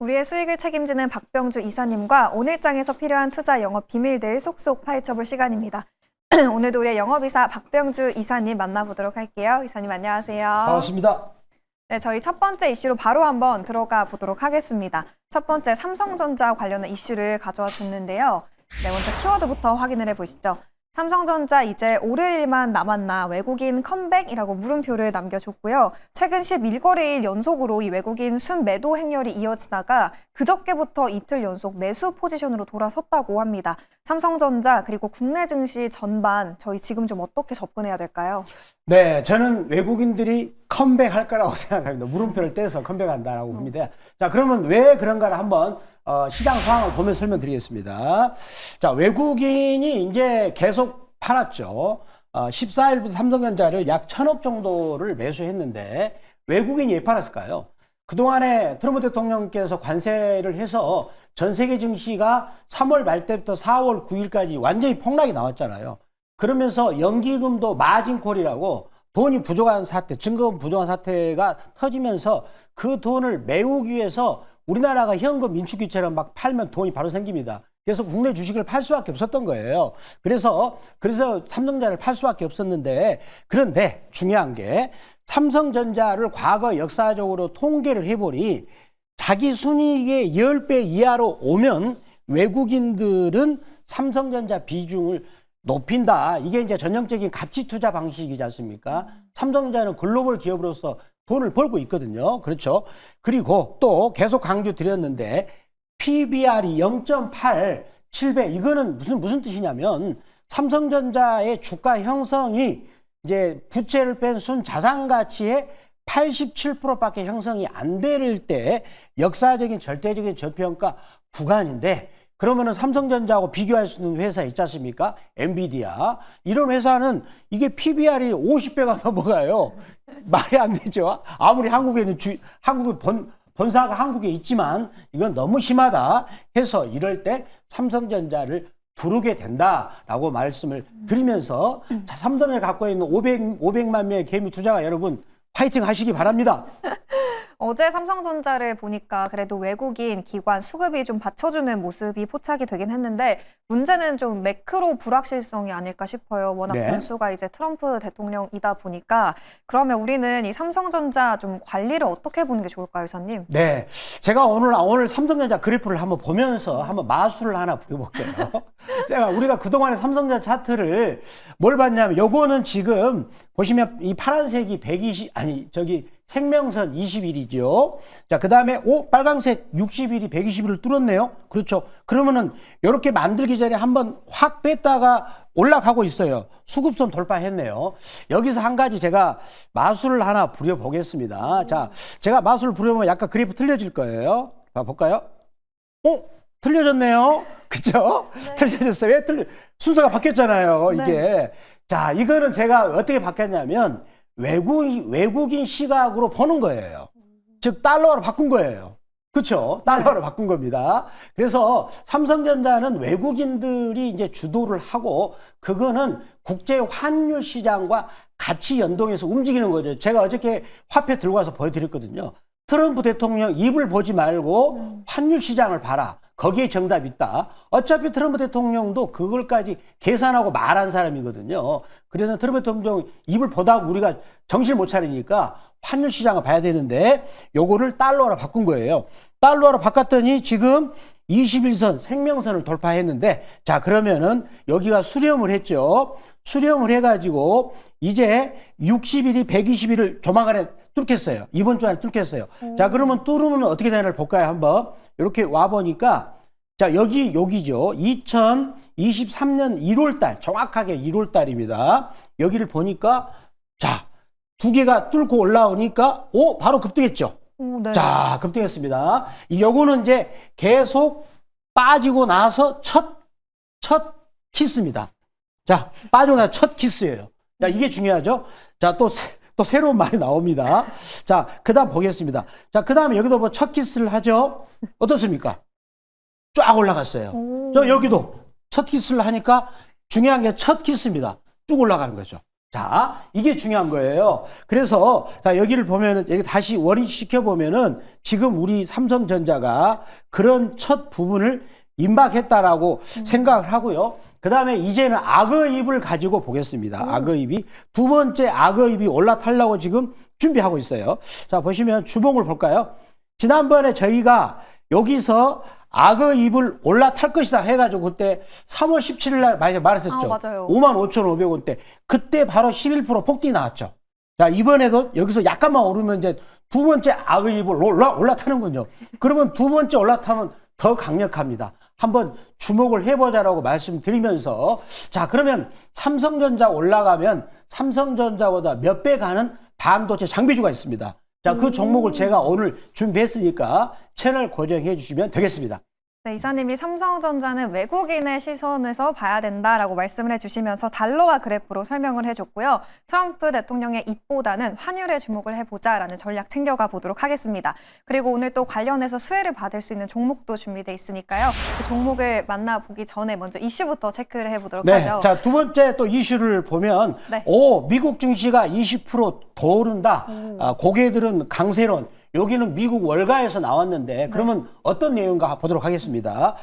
우리의 수익을 책임지는 박병주 이사님과 오늘장에서 필요한 투자 영업 비밀들 쏙쏙 파헤쳐볼 시간입니다. 오늘도 우리의 영업이사 박병주 이사님 만나보도록 할게요. 이사님 안녕하세요. 반갑습니다. 네, 저희 첫 번째 이슈로 바로 한번 들어가 보도록 하겠습니다. 첫 번째 삼성전자 관련한 이슈를 가져와 줬는데요. 네, 먼저 키워드부터 확인을 해보시죠. 삼성전자 이제 오를 일만 남았나 외국인 컴백이라고 물음표를 남겨줬고요. 최근 11거래일 연속으로 이 외국인 순매도 행렬이 이어지다가 그저께부터 이틀 연속 매수 포지션으로 돌아섰다고 합니다. 삼성전자 그리고 국내 증시 전반 저희 지금 좀 어떻게 접근해야 될까요? 네, 저는 외국인들이 컴백할 거라고 생각합니다. 물음표를 떼서 컴백한다라고 봅니다. 자, 그러면 왜 그런가를 한번 시장 상황을 보면 설명드리겠습니다. 자, 외국인이 이제 계속 팔았죠. 14일부터 삼성전자를 약 1,000억 정도를 매수했는데 외국인이 왜 팔았을까요? 그동안에 트럼프 대통령께서 관세를 해서 전 세계 증시가 3월 말 때부터 4월 9일까지 완전히 폭락이 나왔잖아요. 그러면서 연기금도 마진콜이라고 돈이 부족한 사태, 증거금 부족한 사태가 터지면서 그 돈을 메우기 위해서 우리나라가 현금 민축기처럼 막 팔면 돈이 바로 생깁니다. 그래서 국내 주식을 팔 수밖에 없었던 거예요. 그래서 삼성전자를 팔 수밖에 없었는데, 그런데 중요한 게 삼성전자를 과거 역사적으로 통계를 해보니 자기 순이익의 10배 이하로 오면 외국인들은 삼성전자 비중을 높인다. 이게 이제 전형적인 가치 투자 방식이지 않습니까? 삼성전자는 글로벌 기업으로서 돈을 벌고 있거든요. 그렇죠. 그리고 또 계속 강조 드렸는데 PBR이 0.8, 7배. 이거는 무슨 뜻이냐면 삼성전자의 주가 형성이 이제 부채를 뺀 순 자산 가치의 87%밖에 형성이 안 될 때 역사적인 절대적인 저평가 구간인데, 그러면은 삼성전자하고 비교할 수 있는 회사 있지 않습니까? 엔비디아. 이런 회사는 이게 PBR이 50배가 넘어가요. 말이 안 되죠. 아무리 한국에 본사가 한국에 있지만 이건 너무 심하다 해서 이럴 때 삼성전자를 두르게 된다라고 말씀을 드리면서 자, 삼성을 갖고 있는 500만 명의 개미 투자가 여러분 파이팅 하시기 바랍니다. 어제 삼성전자를 보니까 그래도 외국인 기관 수급이 좀 받쳐주는 모습이 포착이 되긴 했는데 문제는 좀 매크로 불확실성이 아닐까 싶어요. 워낙 변수가 이제 트럼프 대통령이다 보니까. 그러면 우리는 이 삼성전자 좀 관리를 어떻게 보는 게 좋을까요, 이사님? 네, 제가 오늘 삼성전자 그래프를 한번 보면서 한번 마술을 하나 부려볼게요. 우리가 그동안에 삼성전자 차트를 뭘 봤냐면 요거는 지금 보시면 이 파란색이 120 생명선 20일이죠. 자, 그 다음에 빨간색 60일이 120일을 뚫었네요. 그렇죠. 그러면은 이렇게 만들기 전에 한번 확 뺐다가 올라가고 있어요. 수급선 돌파했네요. 여기서 한 가지 제가 마술을 하나 부려보겠습니다. 자, 제가 마술을 부려보면 약간 그래프 틀려질 거예요. 볼까요? 틀려졌네요. 그쵸? 네. 틀려졌어요. 왜 순서가 바뀌었잖아요. 이게. 네. 자, 이거는 제가 어떻게 바뀌었냐면 외국인 시각으로 보는 거예요. 즉 달러로 바꾼 거예요. 그렇죠? 달러로 바꾼 겁니다. 그래서 삼성전자는 외국인들이 이제 주도를 하고 그거는 국제 환율 시장과 같이 연동해서 움직이는 거죠. 제가 어저께 화폐 들고 와서 보여드렸거든요. 트럼프 대통령 입을 보지 말고 환율 시장을 봐라. 거기에 정답이 있다. 어차피 트럼프 대통령도 그걸까지 계산하고 말한 사람이거든요. 그래서 트럼프 대통령 입을 보다가 우리가 정신 못 차리니까 환율 시장을 봐야 되는데 요거를 달러로 바꾼 거예요. 달러로 바꿨더니 지금 21선 생명선을 돌파했는데, 자, 그러면은 여기가 수렴을 했죠. 수렴을 해가지고 이제 60일이 120일을 조만간에 뚫겠어요. 이번 주 안에 뚫겠어요. 자, 그러면 뚫으면 어떻게 되나를 볼까요? 한번 이렇게 와 보니까, 자, 여기죠. 2023년 1월 달, 정확하게 1월 달입니다. 여기를 보니까, 자, 두 개가 뚫고 올라오니까, 바로 급등했죠. 네. 자, 급등했습니다. 요거는 이제 계속 빠지고 나서 첫 키스입니다. 자, 빠지고 나서 첫 키스예요. 자, 이게 중요하죠. 자, 또 새로운 말이 나옵니다. 자, 그 다음 보겠습니다. 자, 그 다음에 여기도 뭐 첫 키스를 하죠. 어떻습니까? 쫙 올라갔어요. 저 여기도 첫 키스를 하니까 중요한 게 첫 키스입니다. 쭉 올라가는 거죠. 자, 이게 중요한 거예요. 그래서 자, 여기를 보면은 여기 다시 원위시켜 보면은 지금 우리 삼성전자가 그런 첫 부분을 임박했다라고 생각을 하고요. 그 다음에 이제는 악어입을 가지고 보겠습니다. 악어입이. 두 번째 악어입이 올라타려고 지금 준비하고 있어요. 자, 보시면 주봉을 볼까요? 지난번에 저희가 여기서 악어입을 올라탈 것이다 해가지고 그때 3월 17일 날 말했었죠. 맞아요. 55,500원대. 그때 바로 11% 폭등이 나왔죠. 자, 이번에도 여기서 약간만 오르면 이제 두 번째 악어입을 올라타는군요. 그러면 두 번째 올라타면 더 강력합니다. 한번 주목을 해보자라고 말씀드리면서 자, 그러면 삼성전자 올라가면 삼성전자보다 몇 배 가는 반도체 장비주가 있습니다. 자, 그 종목을 제가 오늘 준비했으니까 채널 고정해 주시면 되겠습니다. 네, 이사님이 삼성전자는 외국인의 시선에서 봐야 된다라고 말씀을 해주시면서 달러와 그래프로 설명을 해줬고요. 트럼프 대통령의 입보다는 환율에 주목을 해보자라는 전략 챙겨가 보도록 하겠습니다. 그리고 오늘 또 관련해서 수혜를 받을 수 있는 종목도 준비돼 있으니까요. 그 종목을 만나보기 전에 먼저 이슈부터 체크를 해보도록 하죠. 자, 두 번째 또 이슈를 보면 네. 미국 증시가 20%더 오른다. 고개들은 강세론. 여기는 미국 월가에서 나왔는데 그러면 어떤 내용인가 보도록 하겠습니다.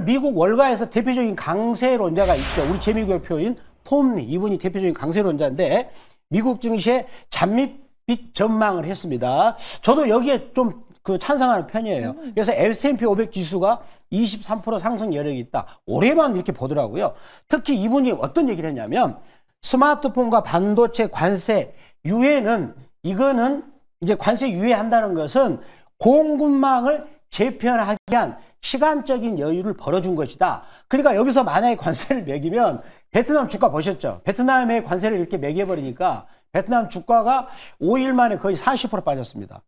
미국 월가에서 대표적인 강세론자가 있죠. 우리 재미교표인 톰리 이분이 대표적인 강세론자인데 미국 증시의 잔밋빛 전망을 했습니다. 저도 여기에 좀 찬성하는 편이에요. 그래서 S&P 500 지수가 23% 상승 여력이 있다. 올해만 이렇게 보더라고요. 특히 이분이 어떤 얘기를 했냐면 스마트폰과 반도체 관세 유예는 이거는 이제 관세 유예한다는 것은 공급망을 재편하기 위한 시간적인 여유를 벌어준 것이다. 그러니까 여기서 만약에 관세를 매기면 베트남 주가 보셨죠? 베트남에 관세를 이렇게 매겨버리니까 베트남 주가가 5일 만에 거의 40% 빠졌습니다.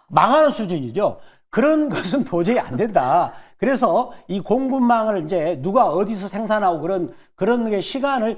망하는 수준이죠. 그런 것은 도저히 안 된다. 그래서 이 공급망을 이제 누가 어디서 생산하고 그런 게 시간을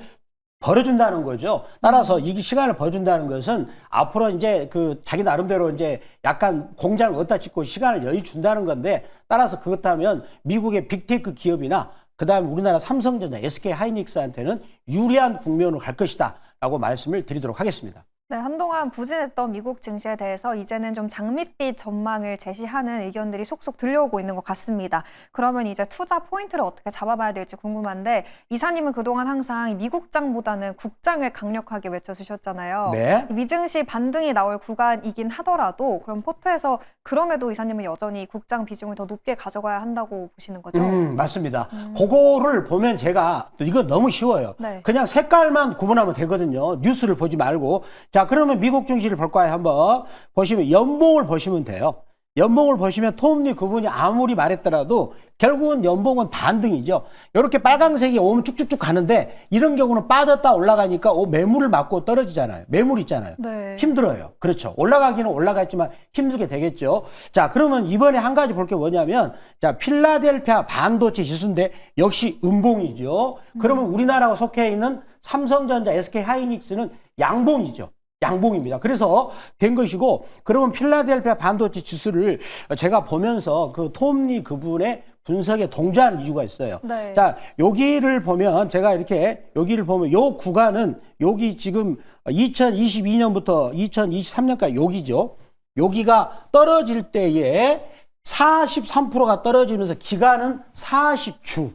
벌어준다는 거죠. 따라서 이 시간을 벌어준다는 것은 앞으로 이제 자기 나름대로 이제 약간 공장을 어디다 짓고 시간을 여유 준다는 건데 따라서 그렇다면 미국의 빅테크 기업이나 그 다음에 우리나라 삼성전자, SK 하이닉스한테는 유리한 국면으로 갈 것이다 라고 말씀을 드리도록 하겠습니다. 네, 한동안 부진했던 미국 증시에 대해서 이제는 좀 장밋빛 전망을 제시하는 의견들이 속속 들려오고 있는 것 같습니다. 그러면 이제 투자 포인트를 어떻게 잡아봐야 될지 궁금한데 이사님은 그동안 항상 미국장보다는 국장을 강력하게 외쳐주셨잖아요. 네. 미증시 반등이 나올 구간이긴 하더라도 그럼 포트에서 그럼에도 이사님은 여전히 국장 비중을 더 높게 가져가야 한다고 보시는 거죠? 맞습니다. 그거를 보면 제가 이거 너무 쉬워요. 네. 그냥 색깔만 구분하면 되거든요. 뉴스를 보지 말고. 자, 그러면 미국 증시를 볼까요? 한번 보시면 연봉을 보시면 돼요. 연봉을 보시면 톰리 그분이 아무리 말했더라도 결국은 연봉은 반등이죠. 이렇게 빨강색이 오면 쭉쭉쭉 가는데 이런 경우는 빠졌다 올라가니까 매물을 맞고 떨어지잖아요. 매물 있잖아요. 네. 힘들어요. 그렇죠. 올라가기는 올라갔지만 힘들게 되겠죠. 자, 그러면 이번에 한 가지 볼 게 뭐냐면 자, 필라델피아 반도체 지수인데 역시 음봉이죠. 그러면 우리나라가 속해 있는 삼성전자, SK 하이닉스는 양봉이죠. 양봉입니다. 그래서 된 것이고 그러면 필라델피아 반도체 지수를 제가 보면서 톰리 그분의 분석에 동조하는 이유가 있어요. 네. 자, 여기를 보면 제가 이렇게 여기를 보면 요 구간은 여기 지금 2022년부터 2023년까지 여기죠. 여기가 떨어질 때에 43%가 떨어지면서 기간은 40주.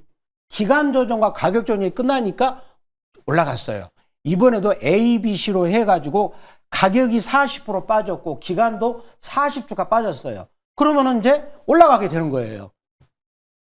기간 조정과 가격 조정이 끝나니까 올라갔어요. 이번에도 A, B, C로 해가지고 가격이 40% 빠졌고 기간도 40주가 빠졌어요. 그러면 이제 올라가게 되는 거예요.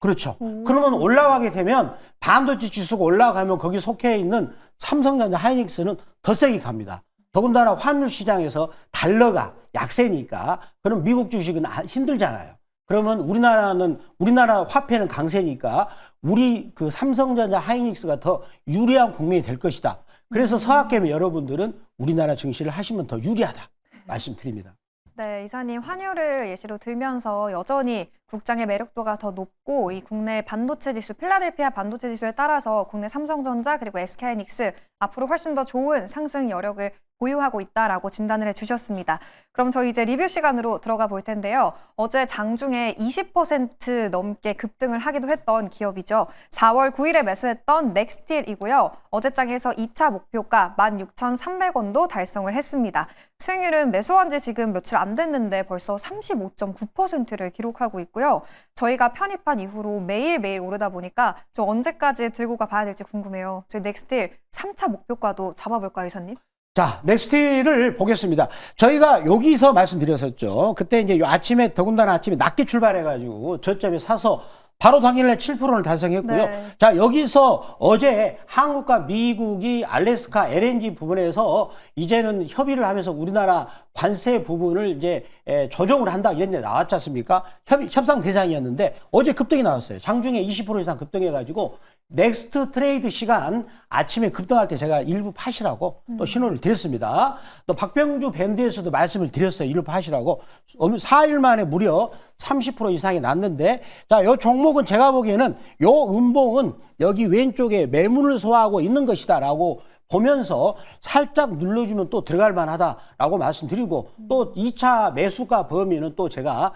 그렇죠. 그러면 올라가게 되면 반도체 지수가 올라가면 거기 속해 있는 삼성전자, 하이닉스는 더 세게 갑니다. 더군다나 환율 시장에서 달러가 약세니까 그럼 미국 주식은 힘들잖아요. 그러면 우리나라 화폐는 강세니까 우리 삼성전자, 하이닉스가 더 유리한 국면이 될 것이다. 그래서 서학개미 여러분들은 우리나라 증시를 하시면 더 유리하다 말씀드립니다. 네, 이사님 환율을 예시로 들면서 여전히 국장의 매력도가 더 높고 이 국내 반도체 지수, 필라델피아 반도체 지수에 따라서 국내 삼성전자 그리고 SK하이닉스 앞으로 훨씬 더 좋은 상승 여력을 보유하고 있다라고 진단을 해주셨습니다. 그럼 저희 이제 리뷰 시간으로 들어가 볼 텐데요. 어제 장중에 20% 넘게 급등을 하기도 했던 기업이죠. 4월 9일에 매수했던 넥스틸이고요. 어제장에서 2차 목표가 16,300원도 달성을 했습니다. 수익률은 매수한 지 지금 며칠 안 됐는데 벌써 35.9%를 기록하고 있고요. 저희가 편입한 이후로 매일매일 오르다 보니까 저 언제까지 들고 가봐야 될지 궁금해요. 저희 넥스틸 3차 목표가도 잡아볼까요, 이사님? 자, 넥스트를 보겠습니다. 저희가 여기서 말씀드렸었죠. 그때 이제 아침에, 더군다나 아침에 낮게 출발해가지고 저점에 사서 바로 당일날 7%를 달성했고요. 네. 자, 여기서 어제 한국과 미국이 알래스카 LNG 부분에서 이제는 협의를 하면서 우리나라 관세 부분을 이제 조정을 한다 이런 데 나왔지 않습니까? 협상 대상이었는데 어제 급등이 나왔어요. 장중에 20% 이상 급등해가지고 넥스트 트레이드 시간 아침에 급등할 때 제가 일부 파시라고 또 신호를 드렸습니다. 또 박병주 밴드에서도 말씀을 드렸어요. 일부 파시라고. 4일 만에 무려 30% 이상이 났는데, 자, 요 종목은 제가 보기에는 요 음봉은 여기 왼쪽에 매물을 소화하고 있는 것이다라고 보면서 살짝 눌러주면 또 들어갈 만하다라고 말씀드리고, 또 2차 매수가 범위는 또 제가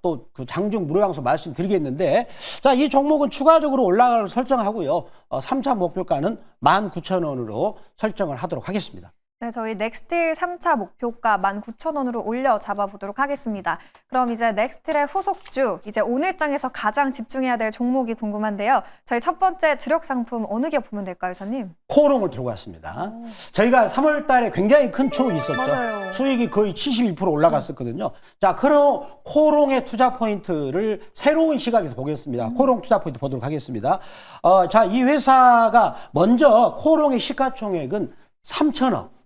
또 그 장중 무료방송 말씀드리겠는데, 자, 이 종목은 추가적으로 올라갈 설정하고요. 3차 목표가는 19,000원으로 설정을 하도록 하겠습니다. 네, 저희 넥스틸 3차 목표가 19,000원으로 올려 잡아보도록 하겠습니다. 그럼 이제 넥스틸의 후속주, 이제 오늘장에서 가장 집중해야 될 종목이 궁금한데요. 저희 첫 번째 주력 상품 어느 기업 보면 될까요, 이사님? 코롱을 들고 왔습니다. 저희가 3월 달에 굉장히 큰 추억이 있었죠. 맞아요. 수익이 거의 72% 올라갔었거든요. 자, 그럼 코롱의 투자 포인트를 새로운 시각에서 보겠습니다. 코롱 투자 포인트 보도록 하겠습니다. 자, 이 회사가 먼저 코롱의 시가총액은 3천억.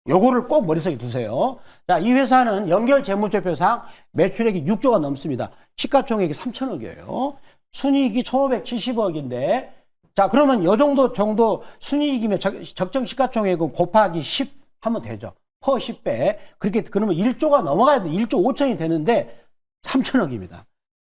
요거를 꼭 머릿속에 두세요. 자, 이 회사는 연결 재무제표상 매출액이 6조가 넘습니다. 시가총액이 3천억이에요. 순이익이 1,570억인데, 자, 그러면 요 정도 순이익이면 적정 시가총액은 곱하기 10 하면 되죠. 퍼 10배. 그렇게, 그러면 1조가 넘어가야 돼. 1조 5천이 되는데 3천억입니다.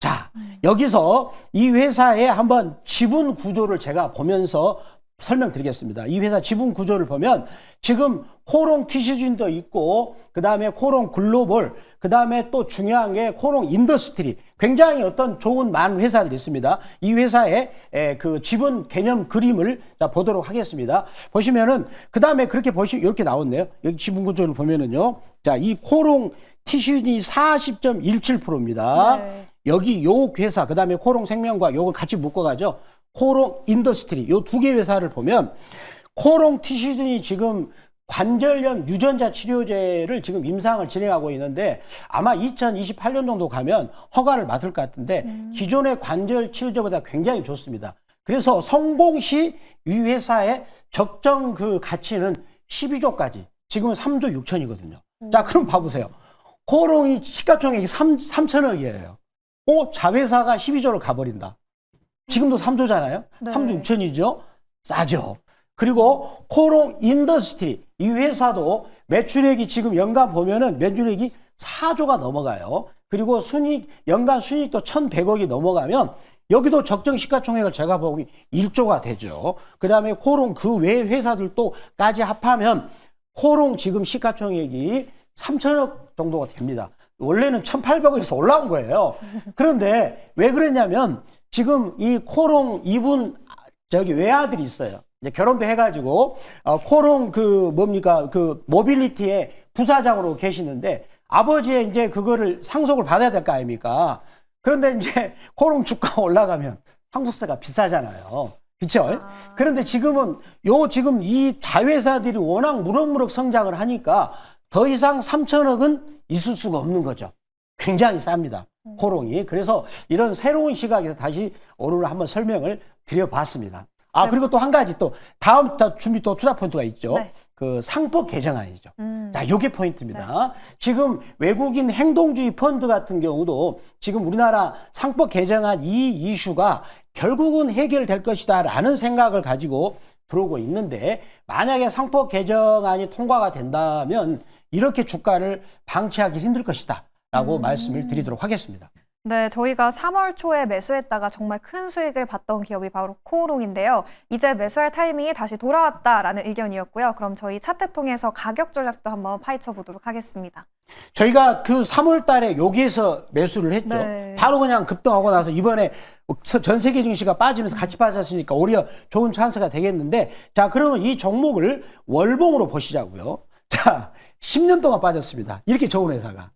자, 여기서 이 회사의 한번 지분 구조를 제가 보면서 설명드리겠습니다. 이 회사 지분 구조를 보면 지금 코롱 티시즌도 있고, 그 다음에 코롱 글로벌, 그 다음에 또 중요한 게 코롱 인더스트리, 굉장히 어떤 좋은 많은 회사들이 있습니다. 이 회사의 그 지분 개념 그림을 보도록 하겠습니다. 보시면은 그 다음에 그렇게 보시면 이렇게 나왔네요. 여기 지분 구조를 보면은요. 자, 이 코롱 티시즌이 40.17%입니다. 네. 여기 요 회사, 그 다음에 코롱 생명과 요걸 같이 묶어가죠. 코롱 인더스트리, 요 두 개 회사를 보면 코롱 티시즌이 지금 관절염 유전자 치료제를 지금 임상을 진행하고 있는데 아마 2028년 정도 가면 허가를 받을 것 같은데 기존의 관절 치료제보다 굉장히 좋습니다. 그래서 성공 시 이 회사의 적정 그 가치는 12조까지, 지금은 3조 6천이거든요. 자, 그럼 봐보세요. 코롱이 시가총액이 3천억이에요. 자회사가 12조를 가버린다. 지금도 3조잖아요. 네. 3조 6천이죠. 싸죠. 그리고 코롱 인더스트리, 이 회사도 매출액이 지금 연간 보면은 매출액이 4조가 넘어가요. 그리고 연간 순이익도 1,100억이 넘어가면 여기도 적정 시가총액을 제가 보기 1조가 되죠. 그 다음에 코롱 그 외 회사들도까지 합하면 코롱 지금 시가총액이 3천억 정도가 됩니다. 원래는 1,800억에서 올라온 거예요. 그런데 왜 그랬냐면 지금 이 코롱 이분 외아들이 있어요. 이제 결혼도 해가지고 코롱 그 모빌리티의 부사장으로 계시는데 아버지의 이제 그거를 상속을 받아야 될 거 아닙니까? 그런데 이제 코롱 주가가 올라가면 상속세가 비싸잖아요. 그렇죠? 그런데 지금 이 자회사들이 워낙 무럭무럭 성장을 하니까 더 이상 3천억은 있을 수가 없는 거죠. 굉장히 쌉니다. 코롱이. 그래서 이런 새로운 시각에서 다시 오늘 한번 설명을 드려봤습니다. 그리고 또 한 가지 또 다음 준비 또 투자 포인트가 있죠. 네. 그 상법 개정안이죠. 자, 요게 포인트입니다. 네. 지금 외국인 행동주의 펀드 같은 경우도 지금 우리나라 상법 개정안 이 이슈가 결국은 해결될 것이다라는 생각을 가지고 들어오고 있는데, 만약에 상법 개정안이 통과가 된다면 이렇게 주가를 방치하기 힘들 것이다 라고 말씀을 드리도록 하겠습니다. 네, 저희가 3월 초에 매수했다가 정말 큰 수익을 봤던 기업이 바로 코오롱인데요. 이제 매수할 타이밍이 다시 돌아왔다라는 의견이었고요. 그럼 저희 차트 통해서 가격 전략도 한번 파헤쳐 보도록 하겠습니다. 저희가 그 3월 달에 여기에서 매수를 했죠. 네. 바로 그냥 급등하고 나서 이번에 전 세계 증시가 빠지면서 같이 빠졌으니까 오히려 좋은 찬스가 되겠는데, 자, 그러면 이 종목을 월봉으로 보시자고요. 자, 10년 동안 빠졌습니다. 이렇게 좋은 회사가.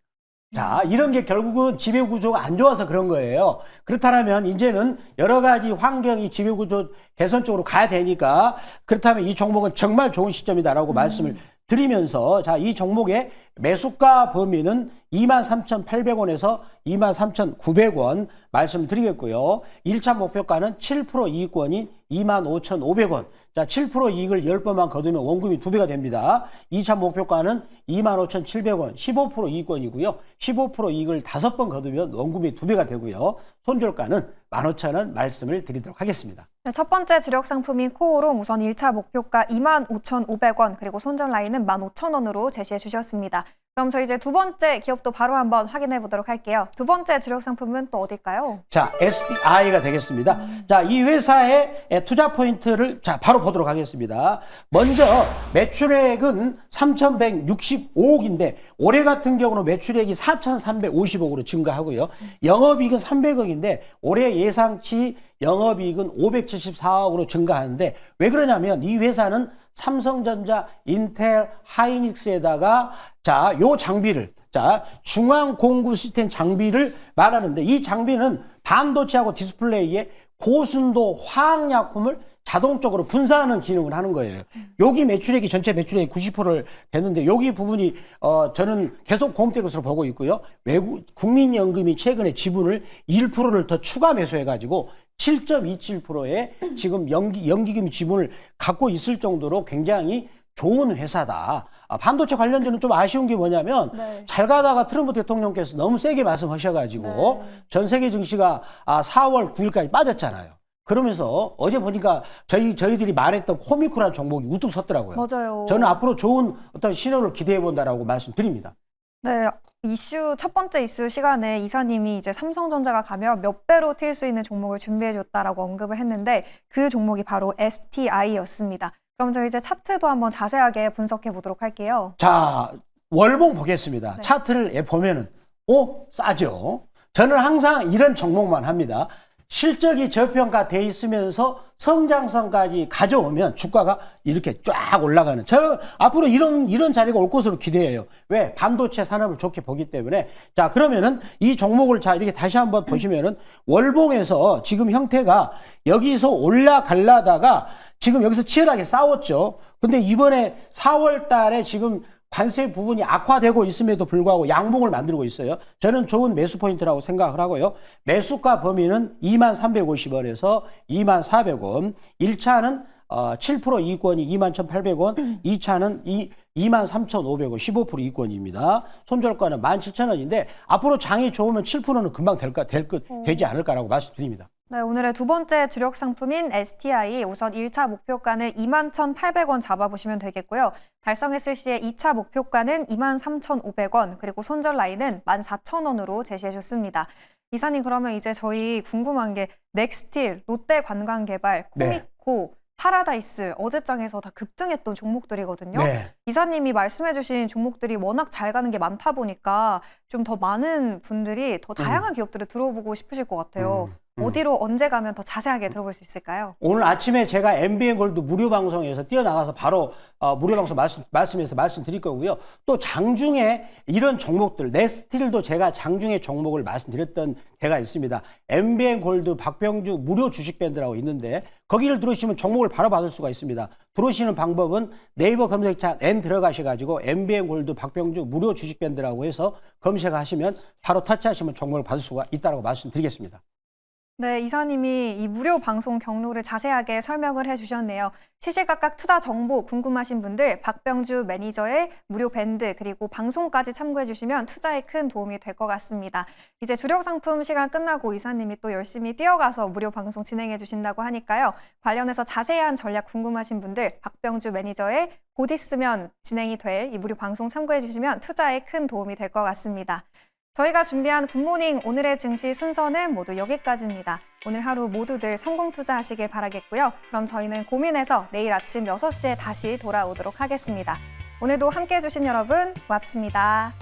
자, 이런 게 결국은 지배구조가 안 좋아서 그런 거예요. 그렇다면 이제는 여러 가지 환경이 지배구조 개선 쪽으로 가야 되니까, 그렇다면 이 종목은 정말 좋은 시점이다라고 말씀을 드리면서, 자, 이 종목의 매수가 범위는 23,800원에서 23,900원 말씀드리겠고요. 1차 목표가는 7% 이익권인 25,500원. 자, 7% 이익을 10번만 거두면 원금이 2배가 됩니다. 2차 목표가는 25,700원, 15% 이익권이고요. 15% 이익을 5번 거두면 원금이 2배가 되고요. 손절가는 15,000원 말씀을 드리도록 하겠습니다. 네, 첫 번째 주력 상품인 코오롱 우선 1차 목표가 25,500원 그리고 손절 라인은 15,000원으로 제시해 주셨습니다. 그럼 저희 이제 두 번째 기업도 바로 한번 확인해 보도록 할게요. 두 번째 주력 상품은 또 어딜까요? 자, SDI가 되겠습니다. 자, 이 회사의 투자 포인트를 자, 바로 보도록 하겠습니다. 먼저 매출액은 3,165억인데 올해 같은 경우는 매출액이 4,350억으로 증가하고요. 영업이익은 300억인데 올해 예상치 영업이익은 574억으로 증가하는데, 왜 그러냐면 이 회사는 삼성전자, 인텔, 하이닉스에다가 자, 요 장비를, 자, 중앙 공급 시스템 장비를 말하는데, 이 장비는 반도체하고 디스플레이에 고순도 화학약품을 자동적으로 분사하는 기능을 하는 거예요. 여기 매출액이 전체 매출액이 90%를 됐는데, 여기 부분이 저는 계속 공급될 것으로 보고 있고요. 외국 국민연금이 최근에 지분을 1%를 더 추가 매수해가지고 7.27%의 지금 연기금 지분을 갖고 있을 정도로 굉장히 좋은 회사다. 반도체 관련주는 좀 아쉬운 게 뭐냐면, 네. 잘 가다가 트럼프 대통령께서 너무 세게 말씀하셔가지고 전 세계 증시가 4월 9일까지 빠졌잖아요. 그러면서 어제 보니까 저희들이 말했던 코미코라는 종목이 우뚝 섰더라고요. 맞아요. 저는 앞으로 좋은 어떤 신호를 기대해 본다라고 말씀드립니다. 네, 첫 번째 이슈 시간에 이사님이 이제 삼성전자가 가면 몇 배로 튈 수 있는 종목을 준비해줬다라고 언급을 했는데 그 종목이 바로 STI였습니다. 그럼 저희 이제 차트도 한번 자세하게 분석해 보도록 할게요. 자, 월봉 보겠습니다. 네. 차트를 보면은, 싸죠? 저는 항상 이런 종목만 합니다. 실적이 저평가돼 있으면서 성장성까지 가져오면 주가가 이렇게 쫙 올라가는, 저 앞으로 이런 자리가 올 것으로 기대해요. 왜? 반도체 산업을 좋게 보기 때문에. 자, 그러면은 이 종목을 자, 이렇게 다시 한번 보시면은 월봉에서 지금 형태가 여기서 올라가려다가 지금 여기서 치열하게 싸웠죠. 근데 이번에 4월 달에 지금 관세 부분이 악화되고 있음에도 불구하고 양봉을 만들고 있어요. 저는 좋은 매수 포인트라고 생각을 하고요. 매수가 범위는 2350원에서 2400원. 1차는 7% 이익권이 21,800원, 2차는 23,500원, 15% 이익권입니다. 손절가는 17,000원인데 앞으로 장이 좋으면 7%는 금방 되지 않을까라고 말씀드립니다. 네, 오늘의 두 번째 주력 상품인 STI 우선 1차 목표가는 21,800원 잡아보시면 되겠고요. 달성했을 시에 2차 목표가는 23,500원 그리고 손절 라인은 14,000원으로 제시해줬습니다. 이사님, 그러면 이제 저희 궁금한 게 넥스틸, 롯데관광개발, 코미코, 파라다이스 어제장에서 다 급등했던 종목들이거든요. 네. 이사님이 말씀해주신 종목들이 워낙 잘 가는 게 많다 보니까 좀 더 많은 분들이 더 다양한 기업들을 들어보고 싶으실 것 같아요. 어디로 언제 가면 더 자세하게 들어볼 수 있을까요? 오늘 아침에 제가 MBN 골드 무료 방송에서 뛰어나가서 바로 무료 방송 말씀해서 말씀드릴 거고요. 또 장중에 이런 종목들, 넥스틸도 제가 장중에 종목을 말씀드렸던 때가 있습니다. MBN 골드 박병주 무료 주식 밴드라고 있는데 거기를 들어오시면 종목을 바로 받을 수가 있습니다. 들어오시는 방법은 네이버 검색창 N 들어가셔가지고 MBN 골드 박병주 무료 주식 밴드라고 해서 검색하시면 바로 터치하시면 종목을 받을 수가 있다고 말씀드리겠습니다. 네, 이사님이 이 무료 방송 경로를 자세하게 설명을 해주셨네요. 시시각각 투자 정보 궁금하신 분들 박병주 매니저의 무료 밴드 그리고 방송까지 참고해주시면 투자에 큰 도움이 될 것 같습니다. 이제 주력 상품 시간 끝나고 이사님이 또 열심히 뛰어가서 무료 방송 진행해 주신다고 하니까요. 관련해서 자세한 전략 궁금하신 분들 박병주 매니저의 곧 있으면 진행이 될 이 무료 방송 참고해 주시면 투자에 큰 도움이 될 것 같습니다. 저희가 준비한 굿모닝 오늘의 증시 순서는 모두 여기까지입니다. 오늘 하루 모두들 성공 투자하시길 바라겠고요. 그럼 저희는 고민해서 내일 아침 6시에 다시 돌아오도록 하겠습니다. 오늘도 함께해 주신 여러분 고맙습니다.